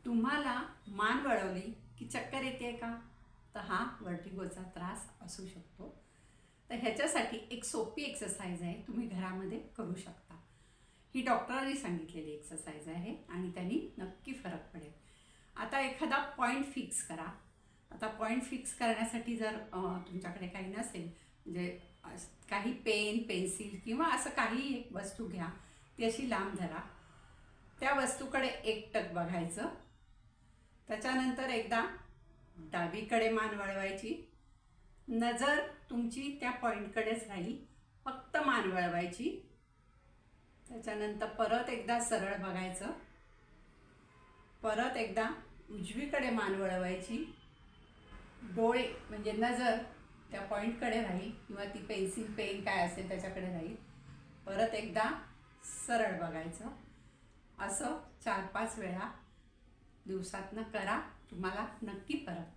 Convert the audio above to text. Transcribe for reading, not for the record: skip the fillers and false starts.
तुम्हाला मान वळवली की चक्कर येते का? तर हा वर्टिगोचा त्रास असू शकतो. तर ह्याच्यासाठी एक सोपी एक्सरसाइज आहे, तुम्ही घरामध्ये करू शकता. ही डॉक्टरांनी सांगितलेली एक्सरसाइज आहे आणि त्यांनी नक्की फरक पडेल. आता एखादा पॉईंट फिक्स करा. आता पॉईंट फिक्स करण्यासाठी जर तुमच्याकडे काही नसेल, म्हणजे काही पेन, पेन्सिल किंवा असं काही एक वस्तू घ्या, ती अशी लांब धरा. त्या वस्तूकडे एकटक बघायचं. त्याच्यानंतर एकदा डावीकडे मान वळवायची. नजर तुमची त्या पॉईंटकडेच राहील, फक्त मान वळवायची. त्याच्यानंतर परत एकदा सरळ बघायचं. परत एकदा उजवीकडे मान वळवायची. डोळे म्हणजे नजर त्या पॉईंटकडे राहील किंवा ती पेन्सिल, पेन काय असेल त्याच्याकडे राहील. परत एकदा सरळ बघायचं. असं 4-5 वेळा दिवसातनं करा, तुम्हाला नक्की फरक